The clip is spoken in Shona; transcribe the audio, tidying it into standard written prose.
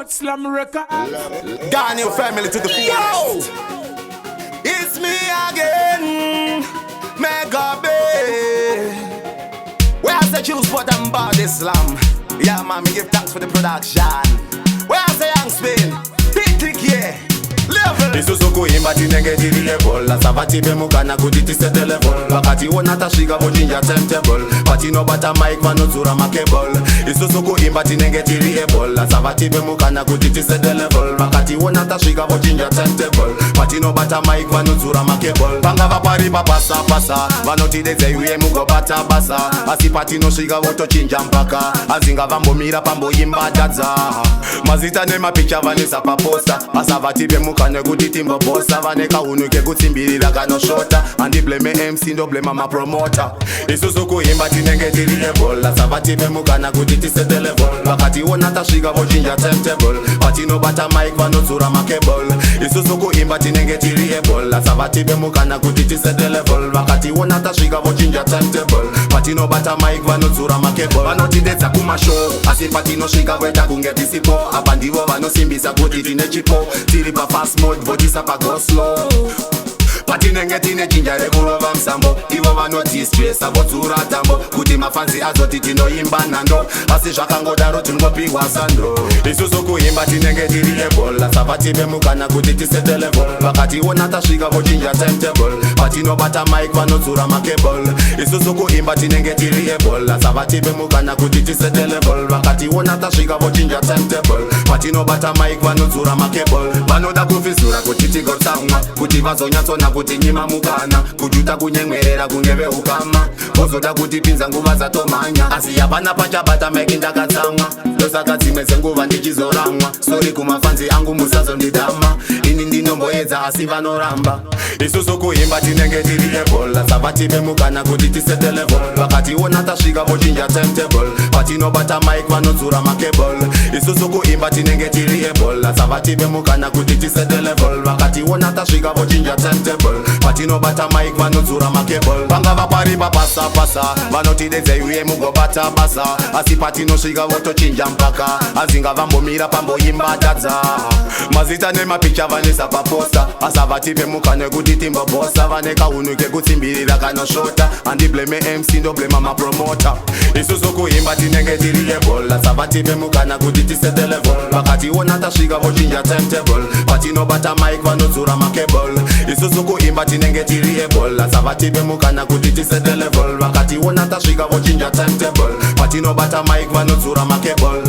Chillslam record. Got your family to the fullest. It's me again, Mega Bay. Where's the juice for them body slam? Yeah, man, me give thanks for the production. Where's the young spin? Tick, yeah. Level. Isusuku imbati nengeti level. La Havatipe Mukana kuditi set level. Wakati wonata shiga bojinja temptable. Pati no bata mic manuzura makebol. Isusuku imbati nengeti level. La Havatipe Mukana kuditi set level. Wakati wonata shiga bojinja temptable. Pati no bata mic manuzura makebol. Panga vapari papasa pasa. Vanoti deze uye mugo bata basa. Asi pati no shiga woto chinja mpaka. Azinga vambo mira pambo yimba dadza. Mazita ne mapicha vanisa paposta. Asa Havatipe Mukana kuditi mbo bossa. Vaneka unuke kutsimbirira kano shota. Andi blame MC ndo blame ma promoter. Isusuku imbati nengeti level. La Havatipe Mukana kuditi set level. Wakati wonata shiga bojinja temptable. Pati no bata mic vanozura makebol. Isusuku imbati nengeti level. La Havatipe Mukana kuditi set level. Wakati wonata shiga bojinja temptable. Pati no bata mic vanozura makebol. Vanoti deza kuma show. Asi pati no shiga weta kungeti sipo. Abandivo vanosimbisa kuditi nechipo. Tiripa fast mode vodisa pa go slow. Pati nengeti nechinja rekulova msambo. Ivo vanoti stress avotsura tambo. Kuti mafanzi azoti tinoimba nando. Asi zvakangodaro tingopiwa sando. Isusuku imbati nengeti level. La Havatipe Mukana kuditi set level. Wakati wonata shiga bojinja temptable. Pati no bata mic vanodzura makebol. Isusuku imbati nengeti level. La Havatipe Mukana kuditi set level. Wakati wonata shiga bojinja temptable. Pati no bata mic vanodzura makebol. Vanoda kufisura kutiti gotsamwa. Kuti vazonyatsona kuti nyima Mukana. Kujuta kunyemwerera kungeve ukama. Vozoda kuti pinza nguva zatomanya. Asi yapana pachabata meki ndakatsamwa. Ndosaka dzimwe dzenguva ndichizoramwa. Sorry kumafanzi angu musazondidama. Ini ndinomboedza asi vanoramba. Isusuku imbati nengeti level. La Havatipe Mukana kuditi set level. Wakati wonata shiga bojinja temptable. Pati no bata mic vanodzura makebol. Isusuku imbati nengeti level. La Havatipe Mukana kuditi set level. Wakati wonata shiga bojinja temptable. Pati no bata mic vanodzura makebol. Panga vapari papasa pasa. Vanoti deze uye mugo bata basa. Asi pati no shiga woto chinja mpaka. Azinga vambo mira pambo yimba dadza. Mazita ne mapicha vanisa paposta. Asa Havatipe Mukana kuditi mbo bossa. Vaneka unuke kutsimbirira kano shota. Andi blame MC ndo blame ma promoter. Isusuku imbati nengeti level. La Havatipe Mukana kuditi set level. Wakati wonata shiga bojinja temptable. Pati no bata mic vanodzura makebol. Isusuku imbati nengeti level. La Havatipe Mukana kuditi set level. Wakati wonata shiga bojinja temptable. Pati no bata mic vanodzura makebol.